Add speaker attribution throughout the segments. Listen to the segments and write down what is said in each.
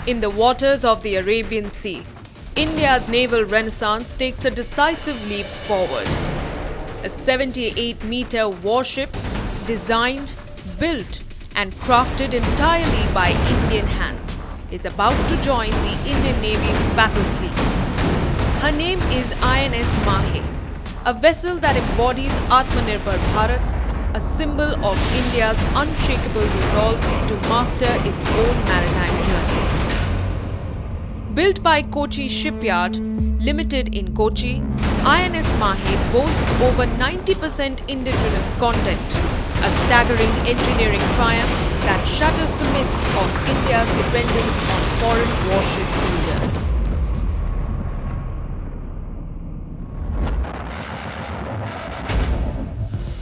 Speaker 1: In the waters of the Arabian Sea, India's naval renaissance takes a decisive leap forward. A 78-meter warship, designed, built and crafted entirely by Indian hands, is about to join the Indian Navy's battle fleet. Her name is INS Mahe, a vessel that embodies Atmanirbhar Bharat, a symbol of India's unshakable resolve to master its own maritime journey. Built by Cochin Shipyard Limited in Kochi, INS Mahi boasts over 90% indigenous content, a staggering engineering triumph that shatters the myth of India's dependence on foreign warship builders.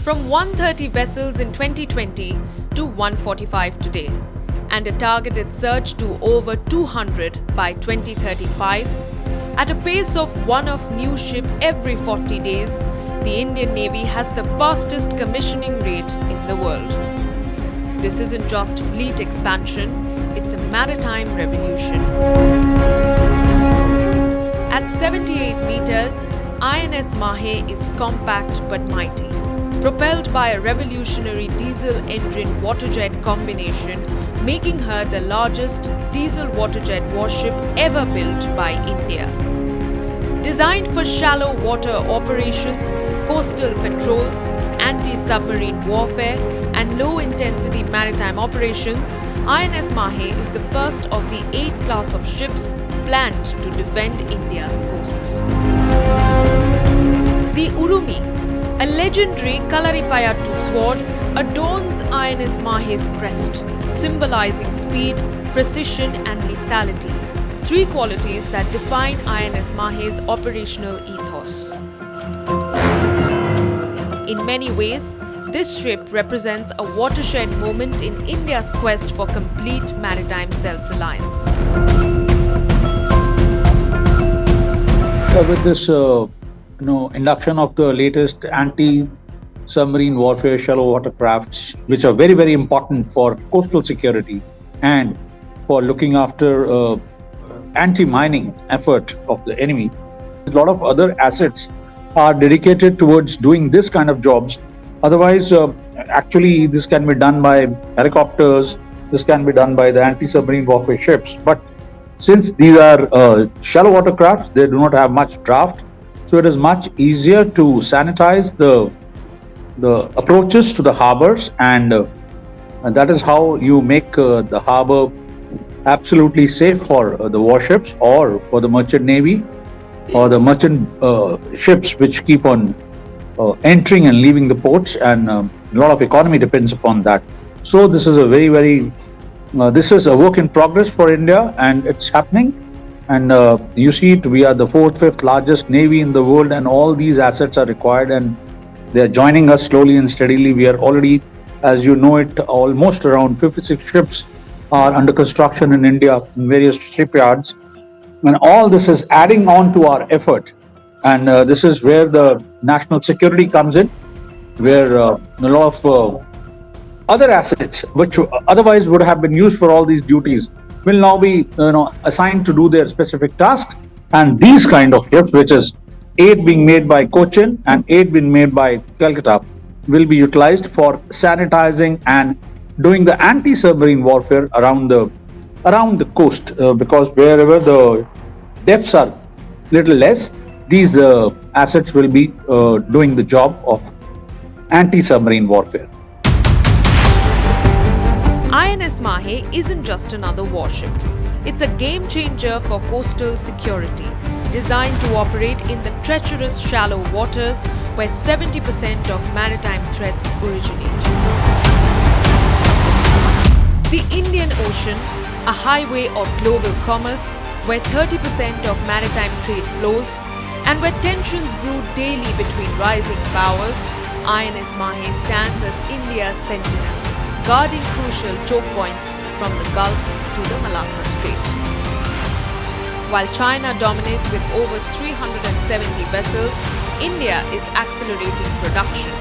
Speaker 1: From 130 vessels in 2020 to 145 today, and a targeted surge to over 200 by 2035. At a pace of one of new ship every 40 days, the Indian Navy has the fastest commissioning rate in the world. This isn't just fleet expansion, it's a maritime revolution. At 78 meters, INS Mahe is compact but mighty. Propelled by a revolutionary diesel engine waterjet combination, making her the largest diesel waterjet warship ever built by India. Designed for shallow water operations, coastal patrols, anti-submarine warfare, and low-intensity maritime operations, INS Mahe is the first of the 8 class of ships planned to defend India's coasts. The Urumi, a legendary Kalaripayattu sword, adorns INS Mahe's crest, symbolizing speed, precision and lethality, 3 qualities that define INS Mahe's operational ethos. In many ways, this ship represents a watershed moment in India's quest for complete maritime self-reliance.
Speaker 2: With this induction of the latest anti-submarine warfare shallow water crafts, which are very, very important for coastal security and for looking after anti-mining effort of the enemy. A lot of other assets are dedicated towards doing this kind of jobs. Otherwise, actually, this can be done by helicopters, this can be done by the anti-submarine warfare ships. But since these are shallow water crafts, they do not have much draft. So it is much easier to sanitize the approaches to the harbors, and that is how you make the harbor absolutely safe for the warships or for the merchant navy or the merchant ships which keep on entering and leaving the ports, and a lot of economy depends upon that. So this is a this is a work in progress for India, and it's happening. And you see it, we are the 4th, 5th largest navy in the world, and all these assets are required, and they are joining us slowly and steadily. We are already, as you know it, almost around 56 ships are under construction in India in various shipyards. And all this is adding on to our effort. And this is where the national security comes in, where a lot of other assets, which otherwise would have been used for all these duties, will now be assigned to do their specific tasks. And these kind of ships, which is 8 being made by Cochin and 8 being made by Calcutta, will be utilized for sanitizing and doing the anti-submarine warfare around the coast, because wherever the depths are little less, these assets will be doing the job of anti-submarine warfare.
Speaker 1: INS Mahe isn't just another warship. It's a game changer for coastal security, designed to operate in the treacherous shallow waters where 70% of maritime threats originate. The Indian Ocean, a highway of global commerce where 30% of maritime trade flows and where tensions brew daily between rising powers, INS Mahe stands as India's sentinel, guarding crucial choke points from the Gulf to the Malacca Strait. While China dominates with over 370 vessels, India is accelerating production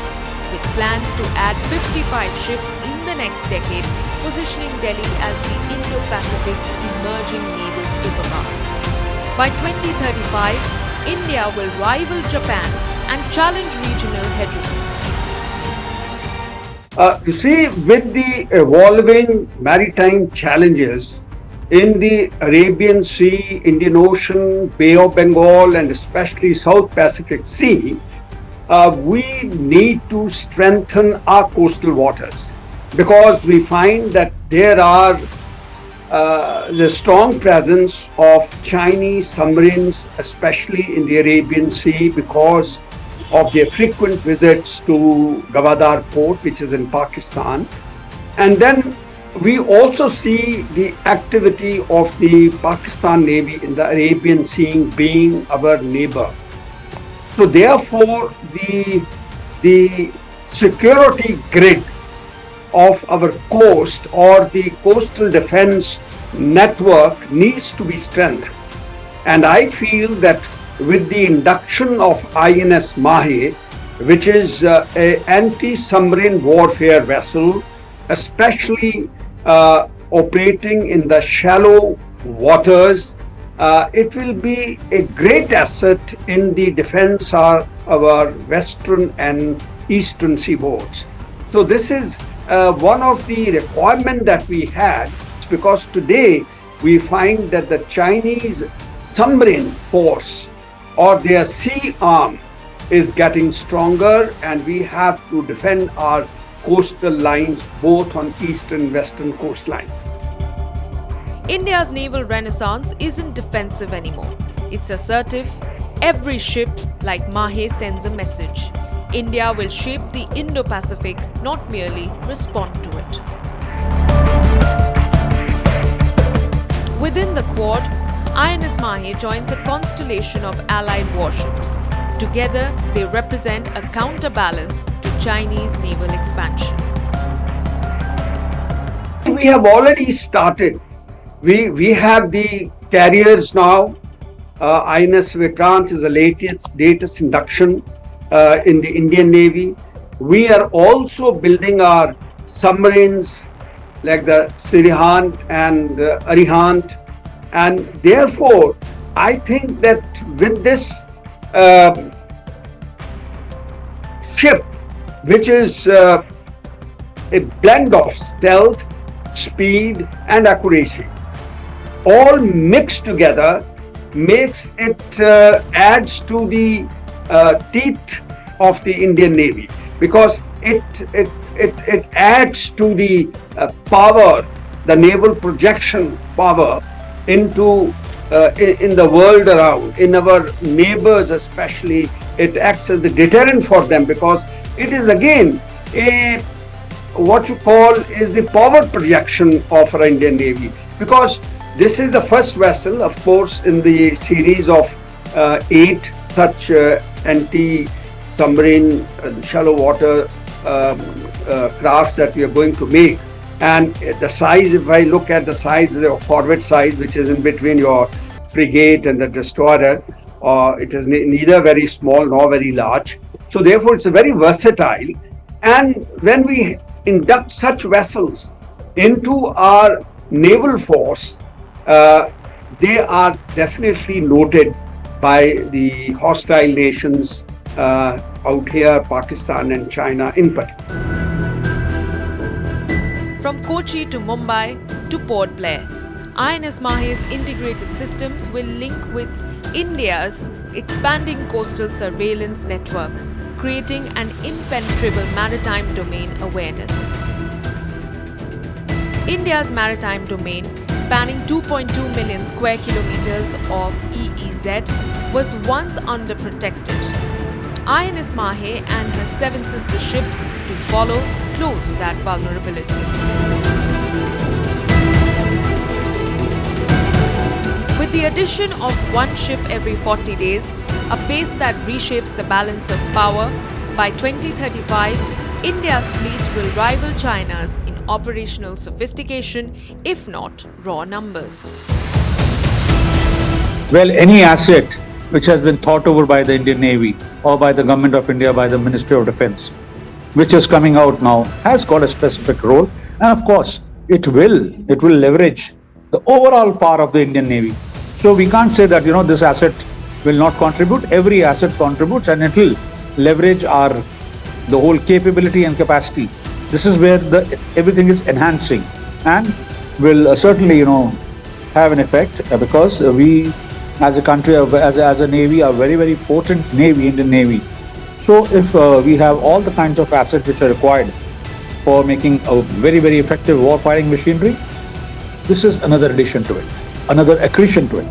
Speaker 1: with plans to add 55 ships in the next decade, positioning Delhi as the Indo-Pacific's emerging naval superpower. By 2035, India will rival Japan and challenge regional hegemonies.
Speaker 3: You see, with the evolving maritime challenges in the Arabian Sea, Indian Ocean, Bay of Bengal, and especially South Pacific Sea, we need to strengthen our coastal waters because we find that there are the strong presence of Chinese submarines, especially in the Arabian Sea, because of their frequent visits to Gwadar port, which is in Pakistan. And then we also see the activity of the Pakistan Navy in the Arabian Sea being our neighbor. So therefore, the security grid of our coast or the coastal defense network needs to be strengthened. And I feel that with the induction of INS Mahe, which is an anti-submarine warfare vessel, especially operating in the shallow waters, it will be a great asset in the defense of our western and eastern seaboards. So this is one of the requirements that we had, because today we find that the Chinese submarine force or their sea arm is getting stronger, and we have to defend our coastal lines both on east and western coastline.
Speaker 1: India's naval renaissance isn't defensive anymore. It's assertive. Every ship, like Mahe, sends a message. India will shape the Indo-Pacific, not merely respond to it. Within the Quad, INS Mahi joins a constellation of allied warships. Together, they represent a counterbalance to Chinese naval expansion.
Speaker 3: We have already started. We have the carriers now. INS Vikrant is the latest induction in the Indian Navy. We are also building our submarines like the Sirihant and Arihant, and therefore I think that with this ship, which is a blend of stealth, speed and accuracy, all mixed together, makes it adds to the teeth of the Indian Navy, because it adds to the power, the naval projection power into in the world around, in our neighbors especially. It acts as a deterrent for them, because it is again a what you call is the power projection of our Indian Navy, because this is the first vessel, of course, in the series of 8 such anti-submarine shallow water crafts that we are going to make. And the size, if I look at the size, the forward size, which is in between your frigate and the destroyer, it is neither very small nor very large. So therefore, it's a very versatile. And when we induct such vessels into our naval force, they are definitely noted by the hostile nations out here, Pakistan and China in particular.
Speaker 1: From Kochi to Mumbai to Port Blair, INS Mahi's integrated systems will link with India's expanding coastal surveillance network, creating an impenetrable maritime domain awareness. India's maritime domain, spanning 2.2 million square kilometers of EEZ, was once underprotected. INS Mahe and her 7 sister ships to follow close that vulnerability. With the addition of 1 ship every 40 days, a pace that reshapes the balance of power, by 2035, India's fleet will rival China's in operational sophistication, if not raw numbers.
Speaker 2: Well, any asset which has been thought over by the Indian Navy or by the Government of India, by the Ministry of Defence, which is coming out now, has got a specific role, and of course, it will leverage the overall power of the Indian Navy. So we can't say that this asset will not contribute. Every asset contributes, and it will leverage the whole capability and capacity. This is where everything is enhancing, and will certainly have an effect, because we as a country, as a navy, are very, very potent navy, Indian Navy. So if we have all the kinds of assets which are required for making a very, very effective warfighting machinery, this is another addition to it, another accretion to it.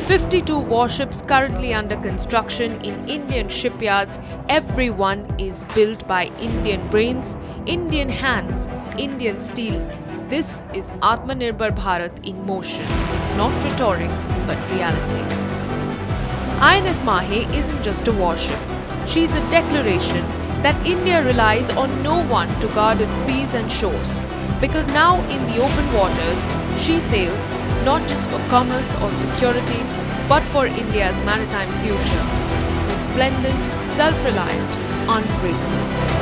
Speaker 1: 52 warships currently under construction in Indian shipyards. Everyone is built by Indian brains, Indian hands, Indian steel. This is Atmanirbhar Bharat in motion, not rhetoric but reality. INS Mahe isn't just a warship. She's a declaration that India relies on no one to guard its seas and shores. Because now in the open waters, she sails not just for commerce or security, but for India's maritime future. Resplendent, self-reliant, unbreakable.